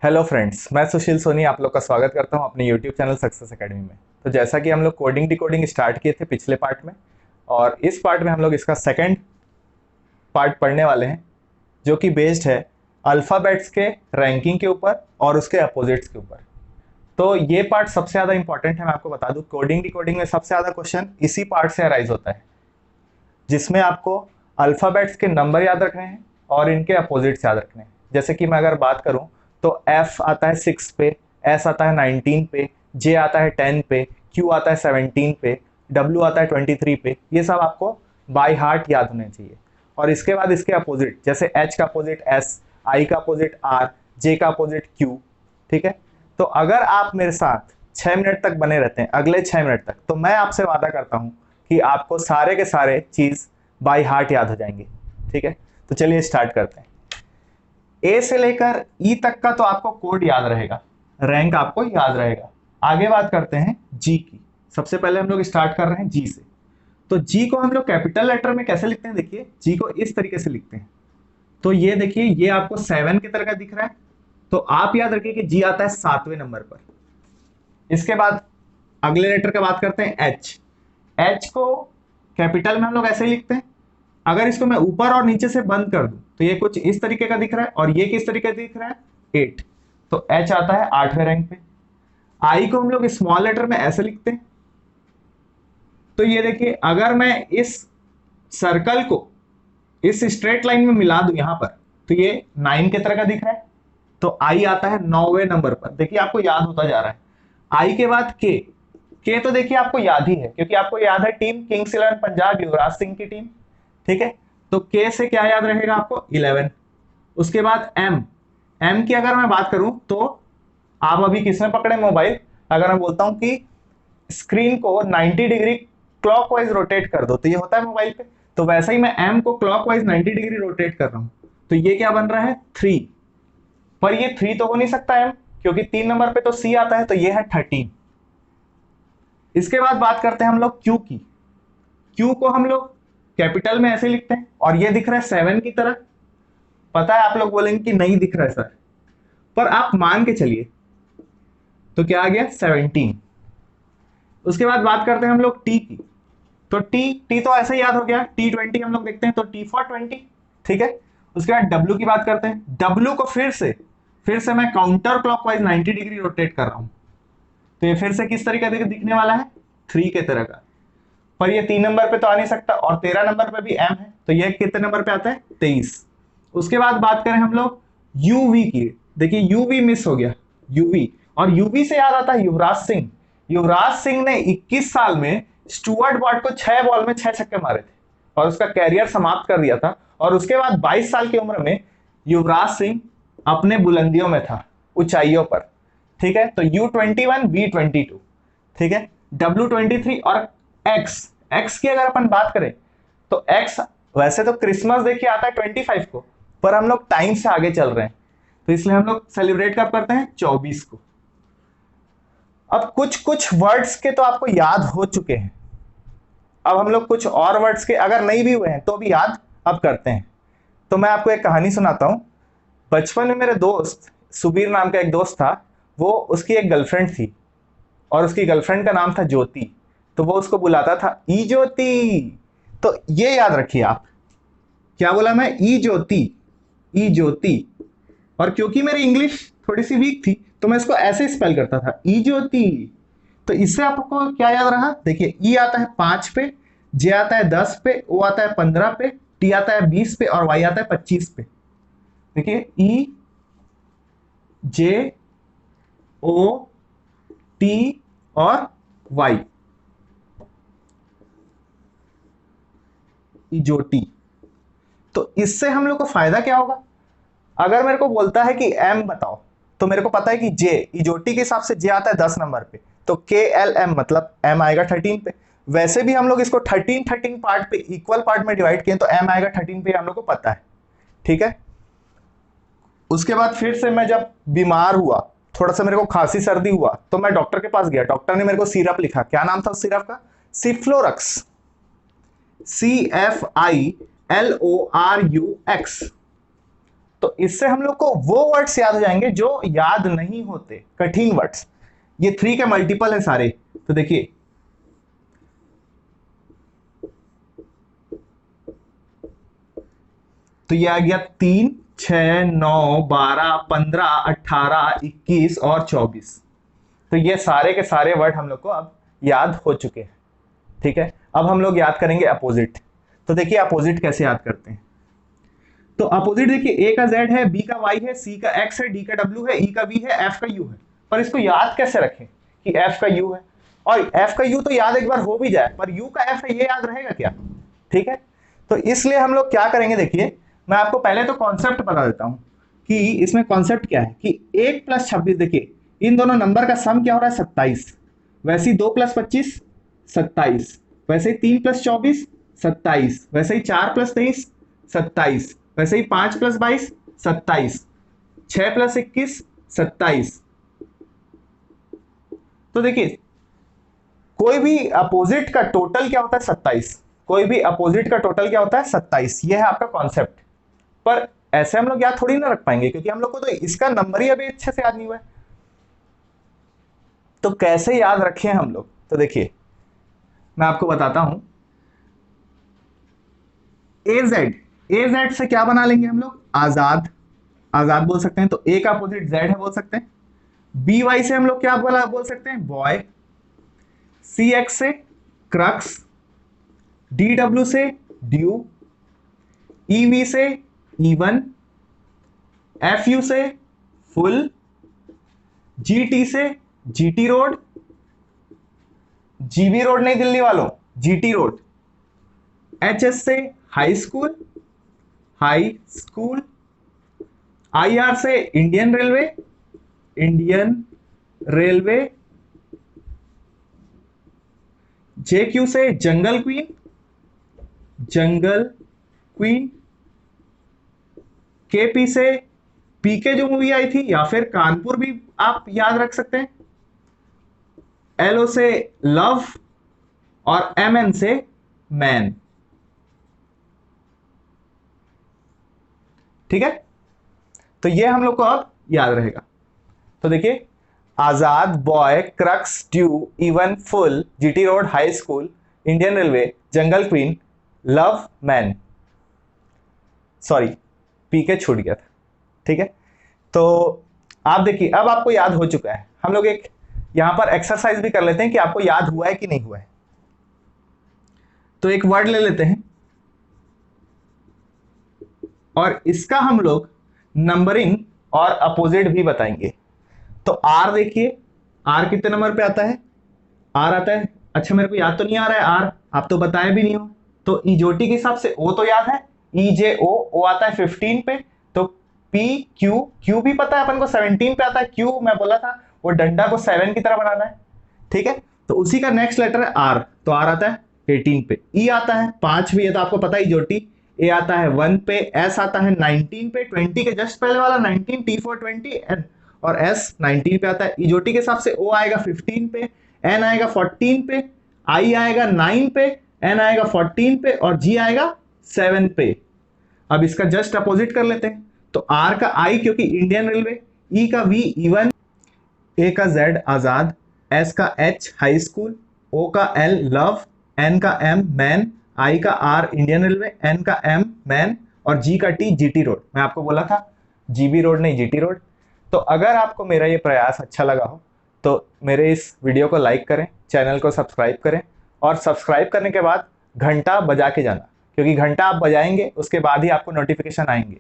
Hello friends, मैं सुशील सोनी आप लोग का स्वागत करता हूं अपने यूट्यूब चैनल सक्सेस एकेडमी में। तो जैसा कि हम लोग कोडिंग डिकोडिंग स्टार्ट किए थे पिछले पार्ट में, और इस पार्ट में हम लोग इसका सेकंड पार्ट पढ़ने वाले हैं, जो कि बेस्ड है अल्फ़ाबेट्स के रैंकिंग के ऊपर और उसके अपोजिट्स के ऊपर। तो ये पार्ट सबसे ज़्यादा इंपॉर्टेंट है। मैं आपको बता दूं, कोडिंग डिकोडिंग में सबसे ज़्यादा क्वेश्चन इसी पार्ट से अराइज होता है, जिसमें आपको अल्फ़ाबेट्स के नंबर याद रखने हैं और इनके अपोजिट्स याद रखने हैं। जैसे कि मैं अगर बात करूं तो एफ आता है 6 पे, एस आता है 19 पे, जे आता है 10 पे, क्यू आता है 17 पे, डब्ल्यू आता है 23 पे। ये सब आपको बाय हार्ट याद होने चाहिए। और इसके बाद इसके अपोजिट, जैसे एच का अपोजिट एस, आई का अपोजिट आर, जे का अपोजिट क्यू। ठीक है, तो अगर आप मेरे साथ 6 मिनट तक बने रहते हैं, अगले 6 मिनट तक, तो मैं आपसे वादा करता हूं कि आपको सारे के सारे चीज बाय हार्ट याद हो जाएंगे। ठीक है, तो चलिए स्टार्ट करते हैं। ए से लेकर ई तक का तो आपको कोड याद रहेगा, रैंक आपको याद रहेगा। आगे बात करते हैं जी की। सबसे पहले हम लोग स्टार्ट कर रहे हैं जी से। तो जी को हम लोग कैपिटल लेटर में कैसे लिखते हैं, देखिए जी को इस तरीके से लिखते हैं। तो ये देखिए, ये आपको 7 की तरह का दिख रहा है, तो आप याद रखिए कि जी आता है 7वें नंबर पर। इसके बाद अगले लेटर का बात करते हैं एच। एच को कैपिटल में हम लोग ऐसे ही लिखते हैं। अगर इसको मैं ऊपर और नीचे से बंद कर दूं तो ये कुछ इस तरीके का दिख रहा है, और ये किस तरीके का दिख रहा है, 8। तो एच आता है 8वें रैंक पे। आई को हम लोग स्मॉल लेटर में ऐसे लिखते हैं। तो ये देखिए, अगर मैं इस सर्कल को इस स्ट्रेट लाइन में मिला दूं यहां पर, तो ये 9 की तरह का दिख रहा है। तो आई आता है 9वें नंबर पर। देखिए आपको याद होता जा रहा है। आई के बाद के तो देखिए आपको याद ही है, क्योंकि आपको याद है टीम किंग्स 11 पंजाब, युवराज सिंह की टीम। ठीक है, तो के से क्या याद रहेगा आपको, 11। उसके बाद एम। एम की अगर मैं बात करूं तो आप अभी किसमें पकड़े मोबाइल, अगर मैं बोलता हूं कि स्क्रीन को 90 डिग्री क्लॉकवाइज रोटेट कर दो, तो ये होता है मोबाइल पे। तो वैसे ही मैं एम को क्लॉकवाइज 90 डिग्री रोटेट कर रहा हूं, तो ये क्या बन रहा है, 3। पर ये 3 तो हो नहीं सकता एम, क्योंकि 3 नंबर पे तो सी आता है, तो ये है 13। इसके बाद बात करते हैं हम लोग क्यू की। क्यू को हम लोग कैपिटल में ऐसे लिखते हैं, और ये दिख रहा है 7 की तरह। पता है आप लोग बोलेंगे कि नहीं दिख रहा है सर, पर आप मान के चलिए, तो क्या आ गया, 17। उसके बाद बात करते हैं हम लोग टी की। तो टी टी तो ऐसे ही याद हो गया, T20 हम लोग देखते हैं, तो टी फॉर 20। ठीक है, उसके बाद डब्ल्यू की बात करते हैं। डब्ल्यू को फिर से मैं काउंटर क्लॉकवाइज 90 डिग्री रोटेट कर रहा हूं, तो ये फिर से किस तरीके से दिखने वाला है, 3 के तरह का। पर ये 3 नंबर पे तो आ नहीं सकता, और 13 नंबर पे भी एम है, तो ये कितने नंबर पे आता है, 23। उसके बाद बात करें हम लोग यूवी की। देखिए यूवी मिस हो गया, यूवी। और यूवी से याद आता है युवराज सिंह। युवराज सिंह ने 21 साल में स्टुअर्ट ब्रॉड को 6 बॉल में 6 छक्के मारे थे, और उसका कैरियर समाप्त कर दिया था। और उसके बाद 22 साल की उम्र में युवराज सिंह अपने बुलंदियों में था, ऊंचाइयों पर। ठीक है, तो U21 V22। ठीक है, W23 और एक्स। एक्स की अगर अपन बात करें तो एक्स वैसे तो क्रिसमस देखिए आता है 25 को, पर हम लोग टाइम से आगे चल रहे हैं, तो इसलिए हम लोग सेलिब्रेट कब करते हैं, 24 को। अब कुछ कुछ वर्ड्स के तो आपको याद हो चुके हैं, अब हम लोग कुछ और वर्ड्स के अगर नहीं भी हुए हैं तो भी याद अब करते हैं। तो मैं आपको एक कहानी सुनाता हूं। बचपन में मेरे दोस्त सुबीर नाम का एक दोस्त था, वो उसकी एक गर्लफ्रेंड थी, और उसकी गर्लफ्रेंड का नाम था ज्योति। तो वो उसको बुलाता था ई ज्योति। तो ये याद रखिए आप, क्या बोला मैं, ई ज्योति, ई ज्योति। और क्योंकि मेरी इंग्लिश थोड़ी सी वीक थी, तो मैं इसको ऐसे स्पेल करता था, ई ज्योति। तो इससे आपको क्या याद रहा, देखिए ई आता है 5 पे, जे आता है 10 पे, ओ आता है 15 पे, टी आता है 20 पे, और वाई आता है 25 पे। देखिए ई, जे, ओ, टी और वाई, इजोटी। तो इससे हम लोग को फायदा क्या होगा, अगर मेरे को बोलता है कि एम बताओ, तो मेरे को पता है कि जे, इजोटी के हिसाब से जे आता है 10 नंबर पे, तो के एल एम मतलब एम आएगा 13 पे। वैसे भी हम लोग इसको 13 पार्ट पे, इक्वल पार्ट में डिवाइड किए, तो एम आएगा 13 पे, हम लोग को पता है। ठीक है, उसके बाद फिर से मैं जब बीमार हुआ, थोड़ा सा मेरे को खांसी सर्दी हुआ, तो मैं डॉक्टर के पास गया। डॉक्टर ने मेरे को सिरप लिखा, क्या नाम था उस सिरप का, सिफ्लोरक्स, CFILORUX। तो इससे हम लोग को वो वर्ड्स याद हो जाएंगे जो याद नहीं होते, कठिन वर्ड्स। ये 3 के मल्टीपल है सारे। तो देखिए तो ये आ गया 3, 6, 9, 12, 15, 18, 21 और 24। तो ये सारे के सारे वर्ड हम लोग को अब याद हो चुके हैं। ठीक है, अब हम लोग याद करेंगे अपोजिट। तो देखिए अपोजिट कैसे याद करते हैं। तो अपोजिट देखिए, ए का जेड है, बी का वाई है, सी का एक्स है, डी का डब्ल्यू है, ई का वी है, एफ का यू है। पर इसको याद कैसे रखें कि एफ का यू है, और एफ का यू तो याद एक बार हो भी जाए, पर यू का एफ है ये याद रहेगा क्या? ठीक है, तो इसलिए हम लोग क्या करेंगे, देखिए मैं आपको पहले तो कॉन्सेप्ट बता देता हूं कि इसमें कॉन्सेप्ट क्या है कि 1 + 26, देखिए इन दोनों नंबर का सम क्या हो रहा है 27, वैसे ही 2 + 25 27, वैसे ही 3 + 24 27, वैसे ही 4 + 23 27, वैसे ही 5 + 22 27, 6 + 21 27। तो देखिए कोई भी अपोजिट का टोटल क्या होता है 27, कोई भी अपोजिट का टोटल क्या होता है 27। ये है आपका कॉन्सेप्ट। पर ऐसे हम लोग याद थोड़ी ना रख पाएंगे, क्योंकि हम लोग को तो इसका नंबर ही अभी अच्छे से याद नहीं हुआ है। तो कैसे याद रखें हम लोग, तो देखिए मैं आपको बताता हूं। ए जेड से क्या बना लेंगे हम लोग, आजाद, आजाद बोल सकते हैं। तो ए का अपोजिट जेड है बोल सकते हैं। बी वाई से हम लोग क्या बोल सकते हैं, बॉय। सी एक्स से क्रक्स, डी डब्ल्यू से ड्यू, ई वी से इवन, एफ यू से फुल, जी टी से जीटी रोड, जीबी रोड नहीं दिल्ली वालों, जीटी रोड, एच एस से high school, high school, I R से इंडियन रेलवे, इंडियन रेलवे, जे Q से जंगल queen, जंगल queen, के पी से पीके जो मूवी आई थी, या फिर कानपुर भी आप याद रख सकते हैं, एल ओ से लव, और एम एन से मैन। ठीक है, तो ये हम लोग को अब याद रहेगा। तो देखिए Azad, boy, crux, due, even, full, GT road, high school, Indian railway, jungle queen, love, man. Sorry PK छूट गया था। ठीक है, तो आप देखिए अब आपको याद हो चुका है। हम लोग एक यहां पर एक्सरसाइज भी कर लेते हैं कि आपको याद हुआ है कि नहीं हुआ है। तो एक वर्ड ले लेते हैं और इसका हम लोग नंबरिंग और अपोजिट भी बताएंगे। तो आर देखिए, आर कितने नंबर पे आता है, आर आता है, अच्छा मेरे को याद तो नहीं आ रहा है आर, आप तो बताए भी नहीं हो। तो इजोटी के हिसाब से ओ तो याद है, ई जे ओ आता है 15 पे। तो पी क्यू, क्यू भी पता है अपन को 17 पे आता है। क्यू मैं बोला था वो डंडा को 7 की तरह बनाना है। ठीक है, तो उसी का नेक्स्ट लेटर है आर, तो आर आता है 18 पे। ई आता है 5 भी, ये तो आपको पता है इजोटी। ए आता है 1 पे, एस आता है 19 पे, 20 के जस्ट पहले वाला 19, टी फॉर 20, एन और एस 19 पे आता है। इजोटी के हिसाब से ओ आएगा 15 पे, एन आएगा 14 पे, आई आएगा 9 पे, एन आएगा 14 पे और जी आएगा 7 पे। अब इसका जस्ट अपोजिट कर लेते हैं। तो आर का आई क्योंकि इंडियन रेलवे, ई का वी इवन, ए का जेड आजाद, एस का एच हाई स्कूल, ओ का एल लव, एन का एम मैन, आई का आर इंडियन रेलवे, एन का एम मैन और जी का टी जीटी रोड। मैं आपको बोला था जीबी रोड नहीं जीटी रोड। तो अगर आपको मेरा ये प्रयास अच्छा लगा हो तो मेरे इस वीडियो को लाइक करें, चैनल को सब्सक्राइब करें और सब्सक्राइब करने के बाद घंटा बजा के जाना, क्योंकि घंटा आप बजाएंगे उसके बाद ही आपको नोटिफिकेशन आएंगे।